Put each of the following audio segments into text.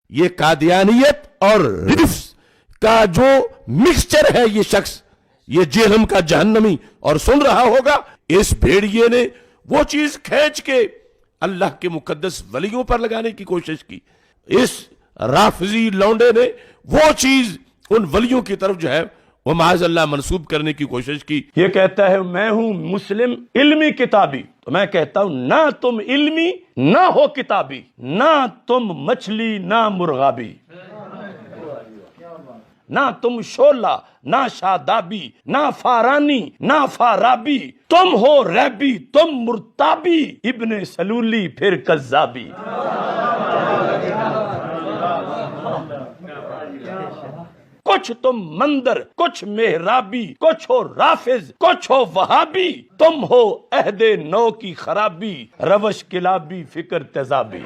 یہ قادیانیت اور رفس کا جو مکسچر ہے یہ شخص، یہ جہنم کا جہنمی، اور سن رہا ہوگا اس بھیڑیے نے وہ چیز کھینچ کے اللہ کے مقدس ولیوں پر لگانے کی کوشش کی، اس رافضی لونڈے نے وہ چیز ان ولیوں کی طرف جو ہے وہ معاذ اللہ منسوب کرنے کی کوشش کی۔ یہ کہتا ہے میں ہوں مسلم علمی کتابی، تو میں کہتا ہوں نہ تم علمی نہ ہو کتابی، نہ تم مچھلی نہ مرغابی، نہ تم شولہ نہ شادابی نہ فارانی نہ فارابی، تم ہو ریبی تم مرتابی، ابن سلولی پھر کذابی۔ کچھ تم مندر، کچھ محرابی، کچھ ہو رافض، کچھ ہو وہابی، تم ہو عہد نو کی خرابی، روش کلابی فکر تیزابی۔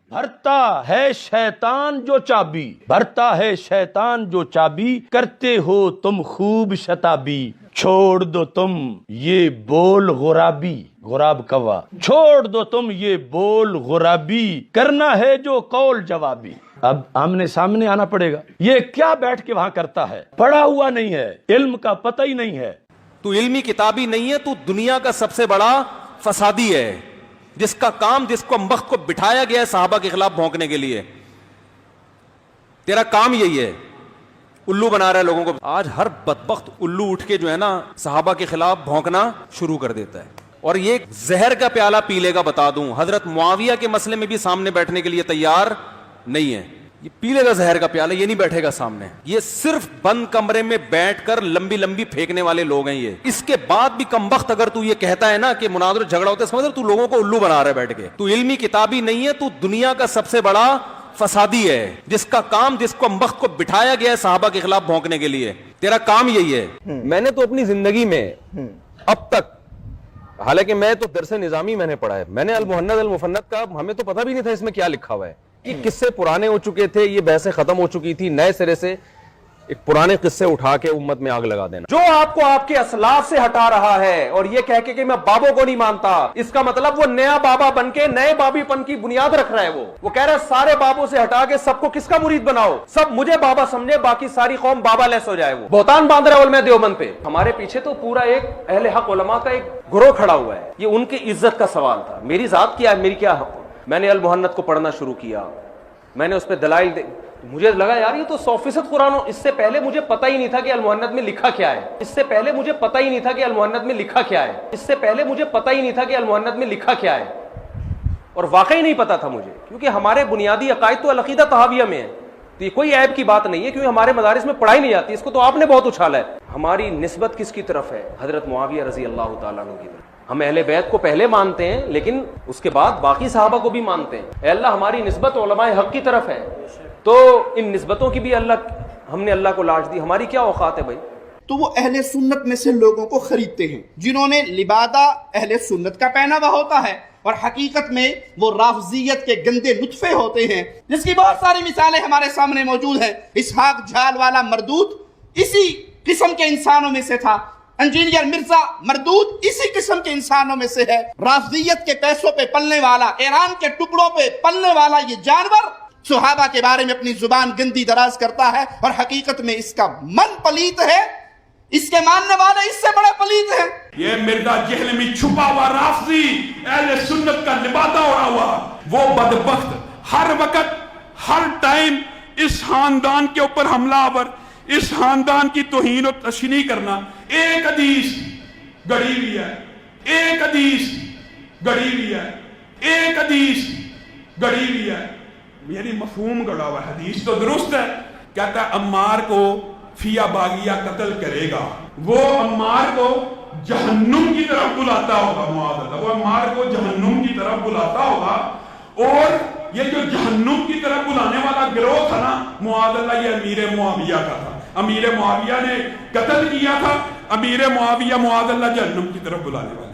بھرتا ہے شیطان جو چابی، بھرتا ہے شیطان جو چابی، کرتے ہو تم خوب شتابی، چھوڑ دو تم یہ بول غرابی، غراب کوا، چھوڑ دو تم یہ بول غرابی، کرنا ہے جو قول جوابی۔ اب آمنے سامنے آنا پڑے گا۔ یہ کیا بیٹھ کے وہاں کرتا ہے؟ پڑھا ہوا نہیں ہے، علم کا پتہ ہی نہیں ہے۔ تو علمی کتابی نہیں ہے، تو دنیا کا سب سے بڑا فسادی ہے، جس کا کام، جس کو وقت کو بٹھایا گیا ہے صحابہ کے خلاف بھونکنے کے لیے، تیرا کام یہی ہے، الو بنا رہا ہے لوگوں کو۔ آج ہر بدبخت الو اٹھ کے جو ہے نا صحابہ کے خلاف بھونکنا شروع کر دیتا ہے، اور یہ زہر کا پیالہ پی لے گا۔ بتا دوں حضرت معاویہ کے مسئلے میں بھی سامنے بیٹھنے کے لیے تیار نہیں ہے، یہ پی لے گا زہر کا پیالہ، یہ نہیں بیٹھے گا سامنے۔ یہ صرف بند کمرے میں بیٹھ کر لمبی لمبی پھینکنے والے لوگ ہیں یہ۔ اس کے بعد بھی کم وقت اگر تو یہ کہتا ہے نا کہ مناظر جھگڑا ہوتا ہے، سمجھ تو لوگوں کو الو بنا رہا ہے بیٹھ کے۔ تو علمی کتابی نہیں ہے، تو دنیا کا سب سے بڑا فسادی ہے، جس کا کام، جس کو وقت کو بٹھایا گیا ہے صحابہ کے خلاف بھونکنے کے لیے، تیرا کام یہی ہے۔ میں نے تو اپنی زندگی میں اب تک، حالانکہ میں تو درس نظامی میں نے پڑھا ہے، میں نے المہند المفند کا ہمیں تو پتہ بھی نہیں تھا اس میں کیا لکھا ہوا ہے۔ یہ قصے پرانے ہو چکے تھے، یہ بحثیں ختم ہو چکی تھی، نئے سرے سے ایک پرانے قصے اٹھا کے امت میں آگ لگا دینا۔ جو آپ کو آپ کے اسلاف سے ہٹا رہا ہے اور یہ کہہ کے کہ میں بابوں کو نہیں مانتا، اس کا مطلب وہ نیا بابا بن کے نئے بابی پن کی بنیاد رکھ رہا ہے۔ وہ کہہ رہا ہے سارے بابوں سے ہٹا کے سب کو کس کا مرید بناؤ، سب مجھے بابا سمجھے، باقی ساری قوم بابا لیس ہو جائے۔ وہ بہتان باندھ رہا ہے علماء دیوبند پہ۔ ہمارے پیچھے تو پورا ایک اہل حق علماء کا ایک گروہ کھڑا ہوا ہے، یہ ان کی عزت کا سوال تھا۔ میری ذات کیا ہے، میری کیا حق؟ میں نے المہند کو پڑھنا شروع کیا، میں نے اس پہ دلائل مجھے لگا یار یہ تو 100% قرآن، اس سے پہلے مجھے پتہ ہی نہیں تھا کہ المہند میں لکھا کیا ہے، اس سے پہلے مجھے پتہ ہی نہیں تھا کہ المہند میں لکھا کیا ہے، اس سے پہلے مجھے پتہ ہی نہیں تھا کہ المہند میں لکھا کیا ہے، اور واقعی نہیں پتا تھا مجھے، کیونکہ ہمارے بنیادی عقائد تو العقیدہ طحاویہ میں ہے، تو یہ کوئی عیب کی بات نہیں ہے، کیونکہ ہمارے مدارس میں پڑھائی نہیں جاتی، اس کو تو آپ نے بہت اچھالا ہے۔ ہماری نسبت کس کی طرف ہے؟ حضرت معاویہ رضی اللہ تعالیٰ عنہ کی طرف۔ ہم اہل بیت کو پہلے مانتے ہیں، لیکن اس کے بعد باقی صحابہ کو بھی مانتے ہیں۔ اے اللہ ہماری نسبت علماء حق کی طرف ہے، تو ان نسبتوں کی بھی ہم نے اللہ کو لاج دی۔ ہماری کیا اوقات ہے بھائی؟ تو وہ اہل سنت میں سے لوگوں کو خریدتے ہیں جنہوں نے لبادہ اہل سنت کا پہنا ہوا ہوتا ہے، اور حقیقت میں وہ رافضیت کے گندے نطفے ہوتے ہیں، جس کی بہت ساری مثالیں ہمارے سامنے موجود ہیں۔ اسحاق جھال والا مردود اسی قسم کے انسانوں میں سے تھا، انجینئر مرزا مردود اسی قسم کے انسانوں میں سے ہے۔ رافضیت کے پیسوں پہ پلنے والا، ایران کے ٹکڑوں پہ پلنے والا یہ جانور صحابہ کے بارے میں اپنی زبان گندی دراز کرتا ہے، اور حقیقت میں اس کا من پلیت ہے، اس کے ماننے والے اس سے بڑے پلیت ہیں۔ یہ مرزا جہلمی چھپا ہوا رافضی اہل سنت کا لبادہ اڑا ہوا، وہ بدبخت ہر وقت ہر ٹائم اس خاندان کے اوپر حملہ آور، اس خاندان کی توہین و تشنیع کرنا۔ ایک حدیث گڑھی ہوئی ہے، ایک حدیث گڑھی ہوئی ہے، ایک حدیث گڑھی ہوئی ہے، یعنی مفہوم گڑا ہوا ہے۔ حدیث تو درست ہے، کہتا ہے عمار کو فیا باغیہ قتل کرے گا، وہ عمار کو جہنم کی طرف بلاتا ہوگا، معاذ اللہ، وہ عمار کو جہنم کی طرف بلاتا ہوگا، اور یہ جو جہنم کی طرف بلانے والا گروہ تھا نا معاذ اللہ، یہ امیر معاویہ کا تھا۔ امیر معاویہ نے قتل کیا تھا، امیر معاویہ معاذ اللہ جہنم کی طرف بلانے والے۔